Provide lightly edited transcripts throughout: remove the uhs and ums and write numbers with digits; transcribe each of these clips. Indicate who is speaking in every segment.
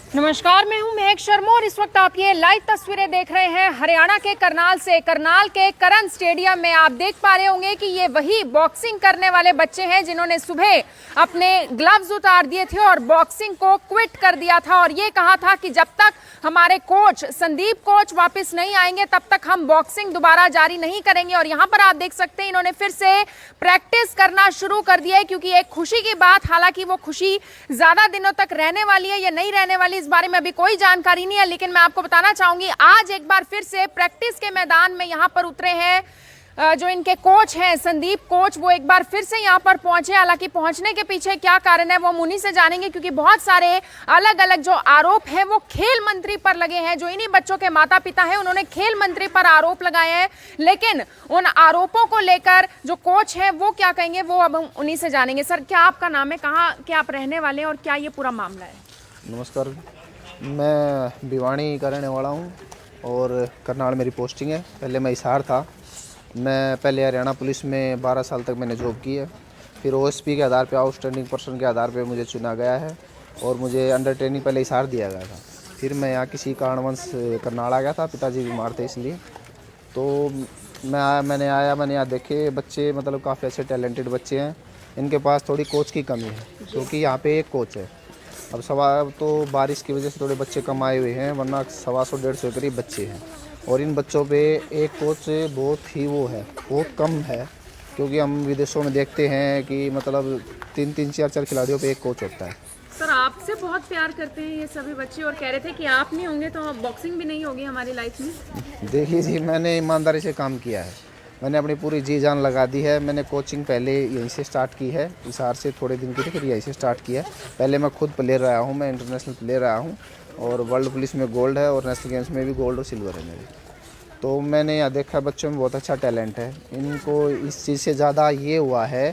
Speaker 1: नमस्कार, मैं हूं महक शर्मा और इस वक्त आप ये लाइव तस्वीरें देख रहे हैं हरियाणा के करनाल से। करनाल के करण स्टेडियम में आप देख पा रहे होंगे कि ये वही बॉक्सिंग करने वाले बच्चे हैं जिन्होंने सुबह अपने ग्लव्स उतार दिए थे और बॉक्सिंग को क्विट कर दिया था और ये कहा था कि जब तक हमारे कोच संदीप कोच वापस नहीं आएंगे तब तक हम बॉक्सिंग दोबारा जारी नहीं करेंगे। और यहाँ पर आप देख सकते हैं इन्होंने फिर से प्रैक्टिस करना शुरू कर दिया है, क्योंकि एक खुशी की बात, हालांकि वो खुशी ज्यादा दिनों तक रहने वाली है या नहीं रहने वाली इस बारे में अभी कोई जानकारी नहीं है, लेकिन मैं आपको बताना चाहूंगी आज एक बार फिर से प्रैक्टिस के मैदान में यहां पर उतरे हैं जो इनके कोच हैं संदीप कोच, वो एक बार फिर से यहां पर पहुंचे। हालांकि पहुंचने के पीछे क्या कारण है वो हम उन्हीं से जानेंगे, क्योंकि बहुत सारे अलग अलग जो आरोप हैं वो खेल मंत्री पर लगे हैं। जो इन्हीं बच्चों के माता पिता हैं उन्होंने खेल मंत्री पर आरोप लगाए हैं, लेकिन उन आरोपों को लेकर जो कोच हैं वो क्या कहेंगे वो अब हम उन्हीं से जानेंगे। सर, क्या आपका नाम है, कहाँ क्या आप रहने वाले हैं और क्या ये पूरा मामला है?
Speaker 2: नमस्कार, मैं भिवानी का रहने वाला हूँ और करनाल मेरी पोस्टिंग है। पहले मैं हिसार था। मैं पहले हरियाणा पुलिस में 12 साल तक मैंने जॉब की है। फिर ओएसपी के आधार पे, आउटस्टैंडिंग पर्सन के आधार पे मुझे चुना गया है और मुझे अंडर ट्रेनिंग पहले हिसार दिया गया था। फिर मैं यहाँ किसी कारणवश करनाल आ गया था, पिताजी बीमार थे इसलिए। तो मैंने यहाँ देखे बच्चे, मतलब काफ़ी अच्छे टैलेंटेड बच्चे हैं। इनके पास थोड़ी कोच की कमी है, क्योंकि यहाँ पे एक कोच है। अब सवाल तो बारिश की वजह से थोड़े बच्चे कम आए हुए हैं, वरना 125-150 करीब बच्चे हैं। और इन बच्चों पे एक कोच बहुत कम है, क्योंकि हम विदेशों में देखते हैं कि मतलब 3-3, 4-4 खिलाड़ियों पे एक कोच होता है।
Speaker 1: सर, आपसे बहुत प्यार करते हैं ये सभी बच्चे और कह रहे थे कि आप नहीं होंगे तो बॉक्सिंग भी नहीं होगी हमारी लाइफ में।
Speaker 2: देखिए जी, मैंने ईमानदारी से काम किया है, मैंने अपनी पूरी जी जान लगा दी है। मैंने कोचिंग पहले यहीं से स्टार्ट की है, हिसार से थोड़े दिन की थी, फिर यहीं से स्टार्ट किया है। पहले मैं खुद प्लेयर रहा हूँ, मैं इंटरनेशनल प्लेयर रहा हूँ और वर्ल्ड पुलिस में गोल्ड है और नेशनल गेम्स में भी गोल्ड और सिल्वर है मेरी। तो मैंने यहाँ देखा बच्चों में बहुत अच्छा टैलेंट है। इनको इस चीज़ से ज़्यादा ये हुआ है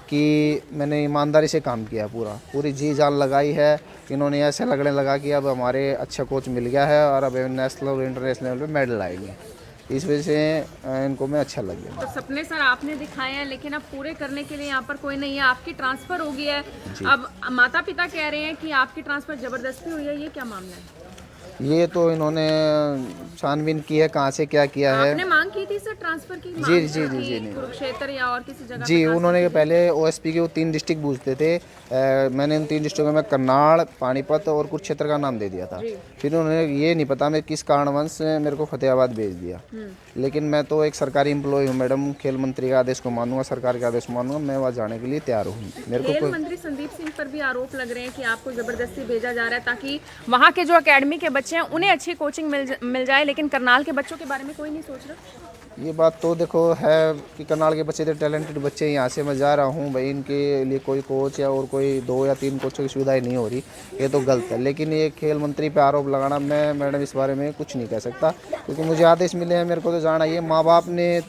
Speaker 2: कि मैंने ईमानदारी से काम किया, पूरी जी जान लगाई है। इन्होंने ऐसे लगने लगा कि अब हमारे अच्छा कोच मिल गया है और अब नेशनल और इंटरनेशनल लेवल पे मेडल आएंगे। इस वजह से इनको मैं अच्छा लग गया।
Speaker 1: तो सपने सर आपने दिखाए हैं, लेकिन अब पूरे करने के लिए यहाँ पर कोई नहीं है। आपकी ट्रांसफर हो गई है, अब माता पिता कह रहे हैं कि आपकी ट्रांसफर जबरदस्ती हुई है, ये क्या मामला है?
Speaker 2: ये तो इन्होंने छानबीन की है, कहाँ से क्या किया है।
Speaker 1: आपने मांग की थी सर ट्रांसफर की?
Speaker 2: जी नहीं,
Speaker 1: कुरुक्षेत्र या और किसी जगह
Speaker 2: जी उन्होंने पहले ओएसपी के वो 3 डिस्ट्रिक्ट पूछते थे। मैंने उन 3 डिस्ट्रिक्टों में करनाल, पानीपत और कुरुक्षेत्र का नाम दे दिया था। फिर उन्होंने ये नहीं पता मैं किस कारणवश मेरे को फतेहाबाद भेज दिया। लेकिन मैं तो एक सरकारी एम्प्लॉय हूँ मैडम, खेल मंत्री का आदेश को मानूंगा, सरकार के आदेश मानूंगा, मैं वहाँ जाने के लिए तैयार हूँ। मेरे को
Speaker 1: खेल मंत्री संदीप सिंह पर भी आरोप लग रहे हैं कि आपको जबरदस्ती भेजा जा रहा है ताकि वहाँ के जो अकेडमी के बच्चे हैं उन्हें अच्छी कोचिंग मिल जाए, लेकिन करनाल के बच्चों के बारे में कोई नहीं सोच रहा।
Speaker 2: ये बात तो देखो है कि करनाल के बच्चे, तो टैलेंटेड बच्चे, यहाँ से मैं जा रहा हूँ भाई, इनके लिए कोई कोच या और कोई 2 या 3 कोचों की सुविधाएं नहीं हो रही, ये तो गलत है। लेकिन ये खेल मंत्री पे आरोप लगाना, मैं मैडम इस बारे में कुछ नहीं कह सकता, क्योंकि मुझे आदेश मिले हैं, मेरे को तो जाना है। माँ बाप ने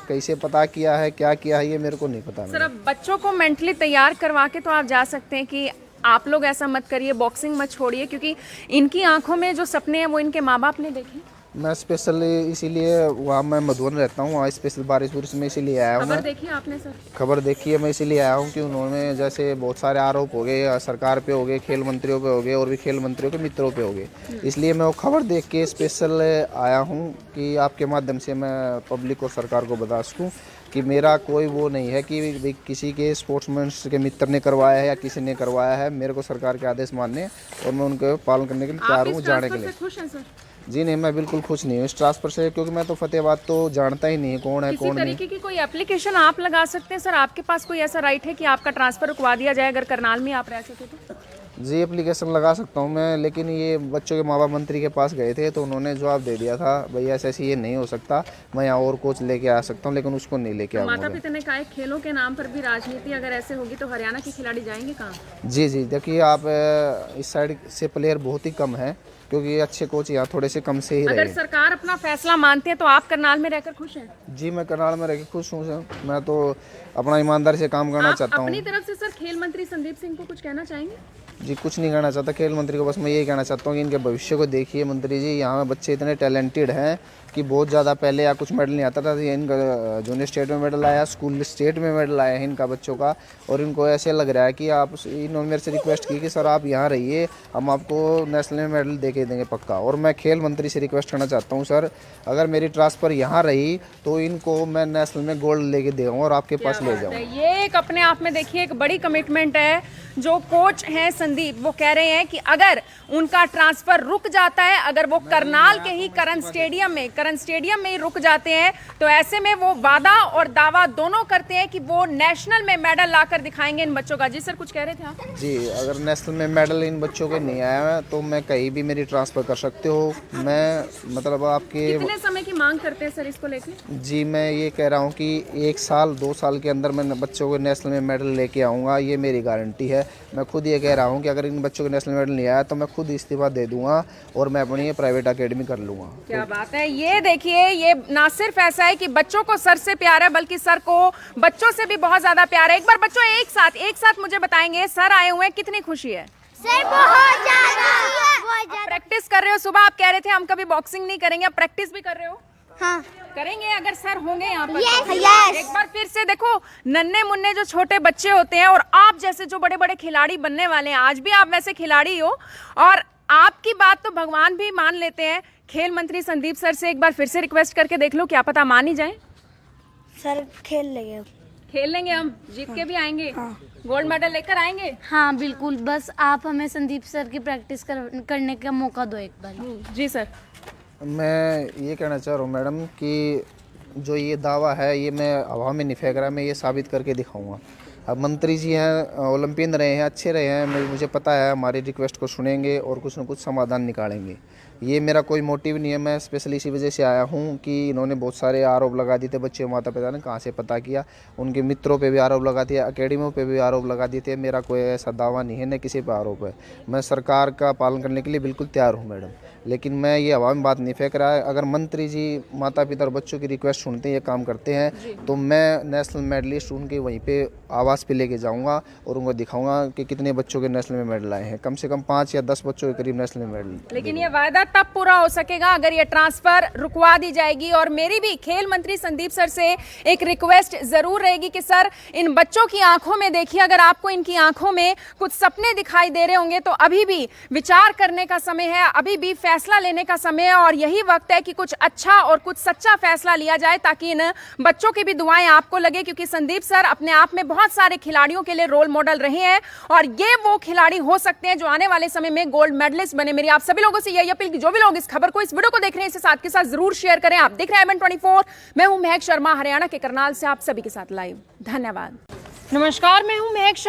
Speaker 2: कैसे पता किया है, क्या किया है, ये मेरे को नहीं पता।
Speaker 1: सर, अब बच्चों को मेंटली तैयार करवा के तो आप जा सकते हैं कि आप लोग ऐसा मत करिए, बॉक्सिंग मत छोड़िए, क्योंकि इनकी आंखों में जो सपने हैं वो इनके माँ बाप ने देखे।
Speaker 2: मैं स्पेशल इसीलिए वहाँ, मैं मधुबन रहता हूँ, वहाँ स्पेशल बारिश में इसीलिए आया हूँ।
Speaker 1: खबर देखी आपने सर?
Speaker 2: खबर देखी है, मैं इसीलिए आया हूँ कि उन्होंने जैसे बहुत सारे आरोप हो गए, सरकार पे हो गए, खेल मंत्रियों पे हो गए और भी खेल मंत्रियों के मित्रों पे हो गए। इसलिए मैं वो खबर देख के स्पेशल आया हूँ कि आपके माध्यम से मैं पब्लिक और सरकार को बता सकूँ कि मेरा कोई वो नहीं है कि किसी के स्पोर्ट्समैन के मित्र ने करवाया है या किसी ने करवाया है। मेरे को सरकार के आदेश मानने और मैं उनके पालन करने के लिए तैयार हूँ, जाने के लिए।
Speaker 1: खुश हैं सर?
Speaker 2: जी नहीं, मैं बिल्कुल खुश नहीं हूँ इस ट्रांसफर से, क्योंकि मैं तो फतेहाबाद तो जानता ही नहीं है कौन है कौन नहीं।
Speaker 1: किसी तरीके की कोई एप्लीकेशन आप लगा सकते हैं सर? आपके पास कोई ऐसा राइट है कि आपका ट्रांसफर रुकवा दिया जाए अगर करनाल में आप रह सके तो?
Speaker 2: जी एप्लीकेशन लगा सकता हूँ मैं, लेकिन ये बच्चों के माँ बाप मंत्री के पास गए थे तो उन्होंने जवाब दे दिया था भाई ऐसे ये नहीं हो सकता, मैं यहाँ और कोच लेके आ सकता हूँ, लेकिन उसको नहीं लेके आऊँगा।
Speaker 1: माता पिता ने कहा खेलों के नाम पर भी राजनीति अगर ऐसे होगी तो हरियाणा के खिलाड़ी जाएंगे कहाँ?
Speaker 2: जी देखिए, आप इस साइड से प्लेयर बहुत ही कम है, क्योंकि अच्छे कोच यहाँ थोड़े से कम से ही रहे।
Speaker 1: अगर सरकार अपना फैसला मानती है तो आप करनाल में रहकर खुश हैं?
Speaker 2: जी मैं करनाल में रहकर खुश हूँ सर, मैं तो अपना ईमानदारी से काम करना चाहता हूँ।
Speaker 1: अपनी तरफ से सर खेल मंत्री संदीप सिंह को कुछ कहना चाहेंगे?
Speaker 2: जी कुछ नहीं कहना चाहता खेल मंत्री को, बस मैं यही कहना चाहता हूँ कि इनके भविष्य को देखिए मंत्री जी। यहाँ बच्चे इतने टैलेंटेड हैं कि बहुत ज़्यादा पहले या कुछ मेडल नहीं आता था, इनका जूनियर स्टेट में मेडल आया, स्कूल स्टेट में मेडल आया है इनका बच्चों का। और इनको ऐसे लग रहा है कि आप, इन्होंने मेरे से रिक्वेस्ट की कि सर आप यहाँ रहिए, हम आपको नेशनल में मेडल दे के देंगे पक्का। और मैं खेल मंत्री से रिक्वेस्ट करना चाहता हूँ सर, अगर मेरी ट्रांसफ़र यहाँ रही तो इनको मैं नेशनल में गोल्ड लेके देऊँगा और आपके पास ले जाऊँगा।
Speaker 1: ये एक अपने आप में देखिए एक बड़ी कमिटमेंट है। जो कोच हैं संदीप, वो कह रहे हैं कि अगर उनका ट्रांसफर रुक जाता है, अगर वो करनाल के ही करण स्टेडियम में ही रुक जाते हैं, तो ऐसे में वो वादा और दावा दोनों करते हैं कि वो नेशनल में मेडल लाकर दिखाएंगे इन बच्चों का। जी सर कुछ कह रहे थे आप?
Speaker 2: जी अगर नेशनल में मेडल इन बच्चों के नहीं आया है तो मैं कहीं भी मेरी ट्रांसफ़र कर सकते हो। मैं मतलब आपके
Speaker 1: कितने समय की मांग करते हैं सर इसको लेकर?
Speaker 2: जी मैं ये कह रहा हूँ कि 1 साल 2 साल के अंदर मैं बच्चों को नेशनल में मेडल लेके आऊँगा, ये मेरी गारंटी है। मैं खुद ये कह रहा हूँ कि अगर इन बच्चों को नेशनल मेडल नहीं आया तो मैं खुद इस्तीफा दे दूंगा और मैं अपनी ये प्राइवेट एकेडमी कर लूँगा।
Speaker 1: क्या बात है। ये देखिए, ये ना सिर्फ ऐसा है कि बच्चों को सर से प्यार है, बल्कि सर को बच्चों से भी बहुत ज्यादा प्यार है। एक बार बच्चों एक साथ मुझे बताएंगे, सर आए हुए हैं, कितनी खुशी है?
Speaker 3: सर बहुत ज्यादा।
Speaker 1: प्रैक्टिस कर रहे हो? सुबह आप कह रहे थे हम कभी बॉक्सिंग नहीं करेंगे, अब प्रैक्टिस भी कर रहे हो?
Speaker 3: हाँ
Speaker 1: करेंगे अगर सर होंगे यहाँ पर।
Speaker 3: yes.
Speaker 1: एक बार फिर से देखो, नन्हे मुन्ने जो छोटे बच्चे होते हैं और आप जैसे जो बड़े बड़े खिलाड़ी बनने वाले हैं, आज भी आप वैसे खिलाड़ी हो और आपकी बात तो भगवान भी मान लेते हैं। खेल मंत्री संदीप सर से एक बार फिर से रिक्वेस्ट करके देख लो, क्या पता मान ही जाए।
Speaker 3: सर खेल लेंगे
Speaker 1: हम, जीत के भी आएंगे। गोल्ड मेडल लेकर आएंगे।
Speaker 4: हाँ बिल्कुल, बस आप हमें संदीप सर की प्रैक्टिस करने का मौका दो एक बार।
Speaker 1: जी सर।
Speaker 2: मैं ये कहना चाह रहा हूँ मैडम कि जो ये दावा है ये मैं हवा में नहीं फेंक रहा, मैं ये साबित करके दिखाऊंगा। अब मंत्री जी हैं, ओलंपियन रहे हैं, अच्छे रहे हैं, मुझे पता है हमारी रिक्वेस्ट को सुनेंगे और कुछ न कुछ समाधान निकालेंगे। ये मेरा कोई मोटिव नहीं है, मैं स्पेशली इसी वजह से आया हूँ कि इन्होंने बहुत सारे आरोप लगा दिए थे बच्चे माता पिता ने, कहाँ से पता किया, उनके मित्रों पे भी आरोप लगा दिया, अकेडमियों पे भी आरोप लगा दिए थे। मेरा कोई ऐसा दावा नहीं है, न किसी पे आरोप है। मैं सरकार का पालन करने के लिए बिल्कुल तैयार हूँ मैडम, लेकिन मैं ये हवा में बात नहीं फेंक रहा है। अगर मंत्री जी माता पिता और बच्चों की रिक्वेस्ट सुनते हैं, ये काम करते हैं, तो मैं नेशनल मेडलिस्ट उनके वहीं पे आवास पे लेके जाऊंगा और उनको दिखाऊंगा कि कितने बच्चों के नेशनल में मेडल आए हैं। कम से कम 5 या 10 बच्चों के करीब नेशनल में मेडल।
Speaker 1: लेकिन ये वायदा तब पूरा हो सकेगा अगर ये ट्रांसफर रुकवा दी जाएगी। और मेरी भी खेल मंत्री संदीप सर से एक रिक्वेस्ट जरूर रहेगी कि सर इन बच्चों की आंखों में देखिए, अगर आपको इनकी आंखों में कुछ सपने दिखाई दे रहे होंगे तो अभी भी विचार करने का समय है, अभी भी फैसला लेने का समय है और यही वक्त है कि कुछ अच्छा और कुछ सच्चा फैसला लिया जाए ताकि इन बच्चों की भी दुआएं आपको लगे। क्योंकि संदीप सर अपने आप में बहुत सारे खिलाड़ियों के लिए रोल मॉडल रहे हैं और ये वो खिलाड़ी हो सकते हैं जो आने वाले समय में गोल्ड मेडलिस्ट बने। मेरी आप सभी लोगों से यही अपील कि जो भी लोग इस खबर को, इस वीडियो को देख रहे हैं, इसे साथ के साथ जरूर शेयर करें। आप देख रहे हैं IBN24, मैं हूं महक शर्मा, हरियाणा के करनाल से आप सभी के साथ लाइव। धन्यवाद। नमस्कार, मैं हूं महक शर्मा।